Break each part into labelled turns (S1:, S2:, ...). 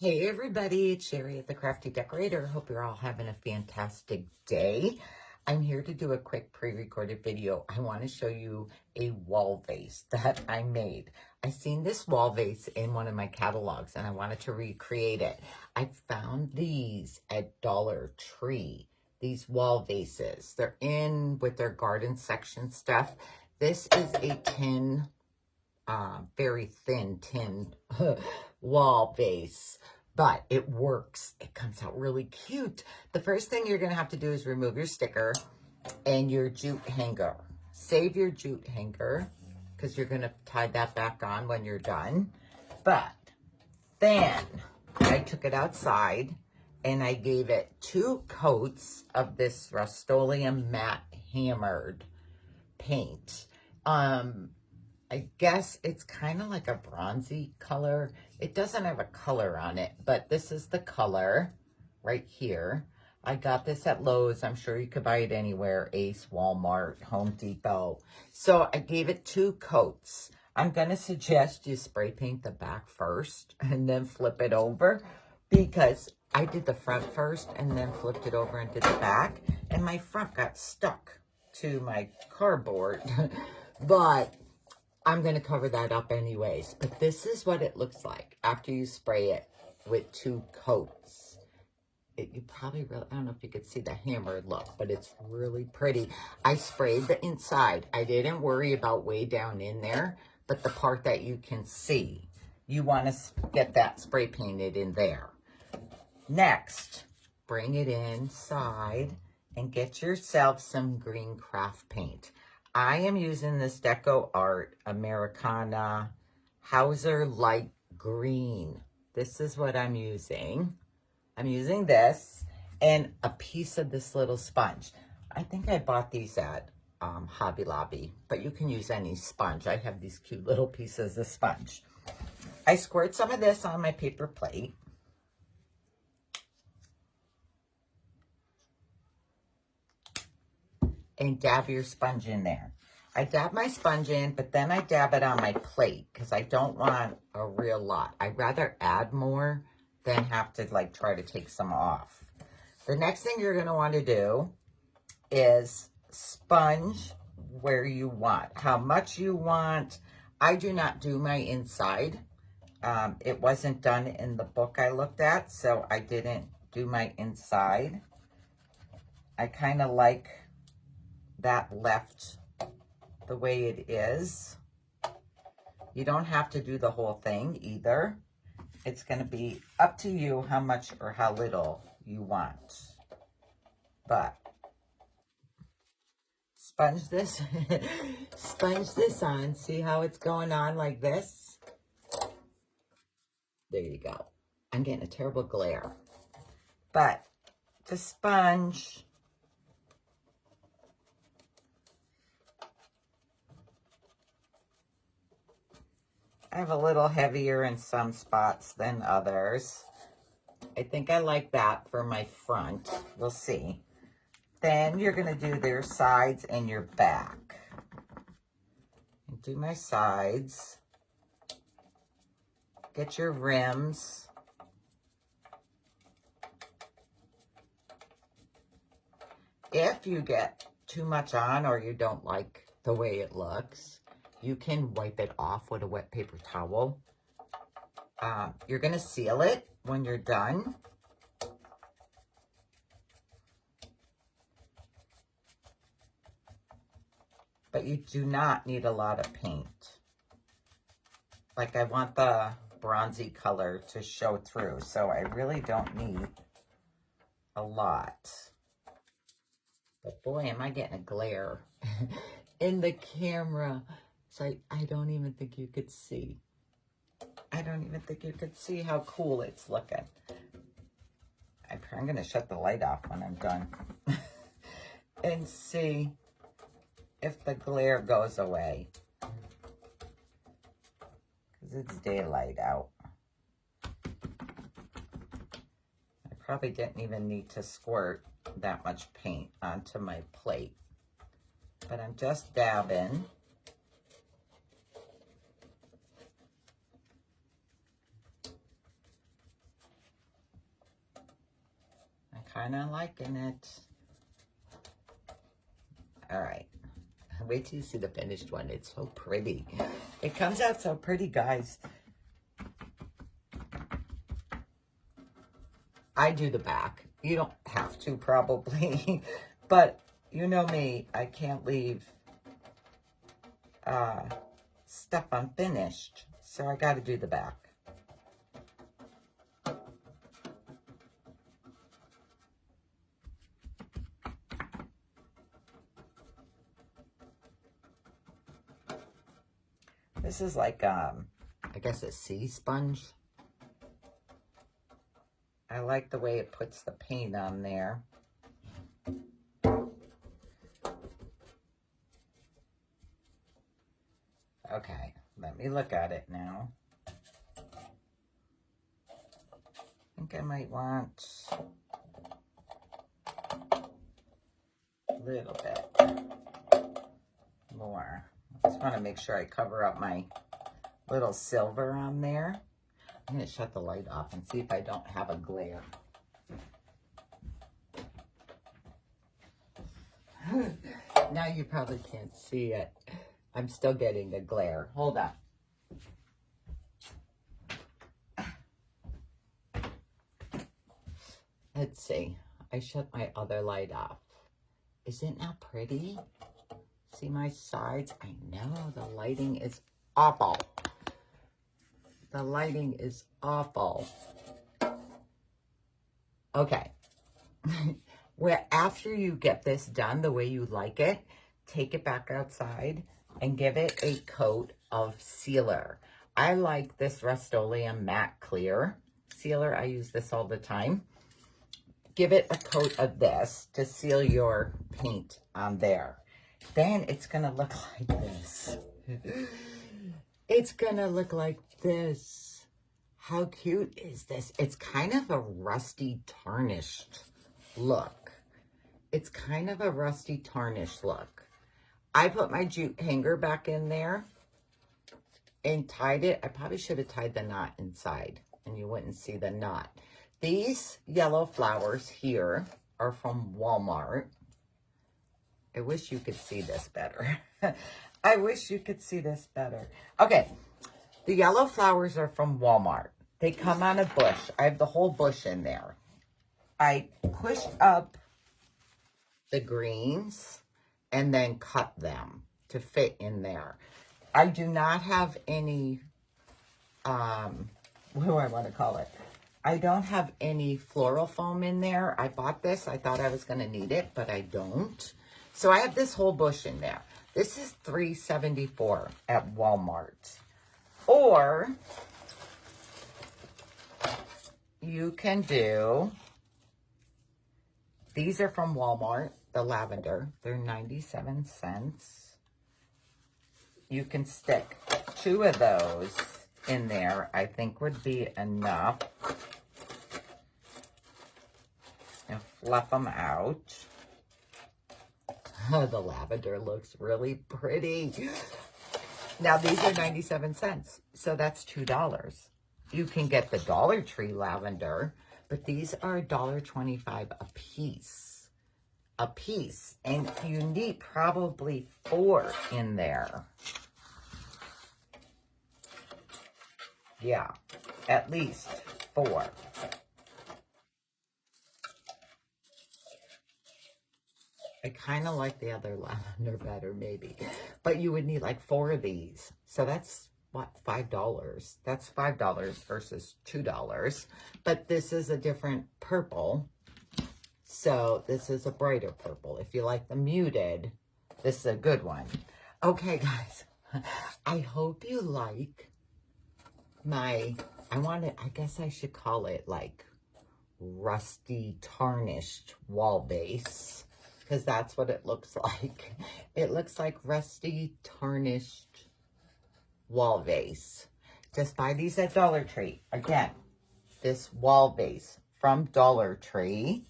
S1: Hey everybody, it's Sherry at the Crafty Decorator. Hope you're all having a fantastic day. I'm here to do a quick pre-recorded video. I want to show you a wall vase that I made. I seen this wall vase in one of my catalogs and I wanted to recreate it. I found these at Dollar Tree, these wall vases. They're in with their garden section stuff. This is a tin, very thin tin wall vase, but it works. It comes out really cute. The first thing you're going to have to do is remove your sticker and your jute hanger. Save your jute hanger because you're going to tie that back on when you're done. But then I took it outside and I gave it 2 coats of this Rust-Oleum matte hammered paint. I guess it's kind of like a bronzy color. It doesn't have a color on it, but this is the color right here. I got this at Lowe's. I'm sure you could buy it anywhere. Ace, Walmart, Home Depot. So I gave it 2 coats. I'm going to suggest you spray paint the back first and then flip it over, because I did the front first and then flipped it over and did the back. And my front got stuck to my cardboard. But I'm going to cover that up anyways. But this is what it looks like after you spray it with 2 coats. You probably really, I don't know if you could see the hammered look, but it's really pretty. I sprayed the inside. I didn't worry about way down in there, but the part that you can see, you want to get that spray painted in there. Next, bring it inside and get yourself some green craft paint. I am using this Deco Art Americana Hauser Light Green. This is what I'm using. I'm using this and a piece of this little sponge. I think I bought these at Hobby Lobby, but you can use any sponge. I have these cute little pieces of sponge. I squirt some of this on my paper plate. And dab your sponge in there. I dab my sponge in, but then I dab it on my plate because I don't want a real lot. I'd rather add more than have to like try to take some off. The next thing you're going to want to do is sponge where you want, how much you want. I do not do my inside. It wasn't done in the book I looked at, so I didn't do my inside. I kind of like that left the way it is. You don't have to do the whole thing either. It's going to be up to you how much or how little you want. But sponge this, sponge this on. See how it's going on like this? There you go. I'm getting a terrible glare. But the sponge, I have a little heavier in some spots than others. I think I like that for my front. We'll see. Then you're going to do their sides and your back. Do my sides. Get your rims. If you get too much on or you don't like the way it looks, you can wipe it off with a wet paper towel. You're going to seal it when you're done. But you do not need a lot of paint. Like, I want the bronzy color to show through, so I really don't need a lot. But boy, am I getting a glare in the camera. So I don't even think you could see. I don't even think you could see how cool it's looking. I'm going to shut the light off when I'm done. And see if the glare goes away. Because it's daylight out. I probably didn't even need to squirt that much paint onto my plate. But I'm just dabbing. kind of liking it. All right. Wait till you see the finished one. It's so pretty. It comes out so pretty, guys. I do the back. You don't have to, probably. But you know me. I can't leave stuff unfinished. So I got to do the back. This is like, I guess a sea sponge. I like the way it puts the paint on there. Okay, let me look at it now. I think I might want a little bit more. I just want to make sure I cover up my little silver on there. I'm going to shut the light off and see if I don't have a glare. Now you probably can't see it. I'm still getting a glare. Hold on. Let's see. I shut my other light off. Isn't that pretty? See my sides? I know the lighting is awful. The lighting is awful. Okay. Where after you get this done the way you like it, take it back outside and give it a coat of sealer. I like this Rust-Oleum Matte Clear sealer. I use this all the time. Give it a coat of this to seal your paint on there. Then it's going to look like this. It's going to look like this. How cute is this? It's kind of a rusty tarnished look. It's kind of a rusty tarnished look. I put my jute hanger back in there and tied it. I probably should have tied the knot inside and you wouldn't see the knot. These yellow flowers here are from Walmart. I wish you could see this better. I wish you could see this better. Okay, the yellow flowers are from Walmart. They come on a bush. I have the whole bush in there. I pushed up the greens and then cut them to fit in there. I do not have any, what do I want to call it? I don't have any floral foam in there. I bought this. I thought I was going to need it, but I don't. So I have this whole bush in there. This is $3.74 at Walmart. Or you can do, these are from Walmart, the lavender. They're 97 cents. You can stick 2 of those in there, I think would be enough. And fluff them out. The lavender looks really pretty. Now, these are 97 cents, so that's $2. You can get the Dollar Tree lavender, but these are $1.25 a piece. A piece. And you need probably 4 in there. Yeah, at least 4. I kind of like the other lavender better, maybe. But you would need like 4 of these. So that's, what, $5? That's $5 versus $2. But this is a different purple. So this is a brighter purple. If you like the muted, this is a good one. Okay, guys. I hope you like my, I guess I should call it like rusty tarnished wall base. Because that's what it looks like. It looks like rusty, tarnished wall vase. Just buy these at Dollar Tree. Again, this wall vase from Dollar Tree.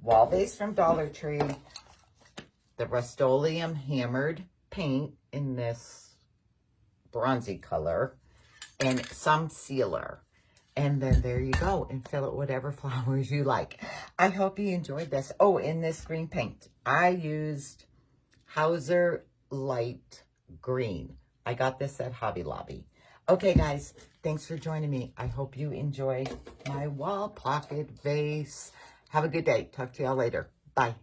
S1: Wall vase from Dollar Tree. The Rust-Oleum hammered paint in this bronzy color. And some sealer. And then there you go, and fill it whatever flowers you like. I hope you enjoyed this. Oh, in this green paint, I used Hauser Light Green. I got this at Hobby Lobby. Okay, guys, thanks for joining me. I hope you enjoy my wall pocket vase. Have a good day. Talk to y'all later. Bye.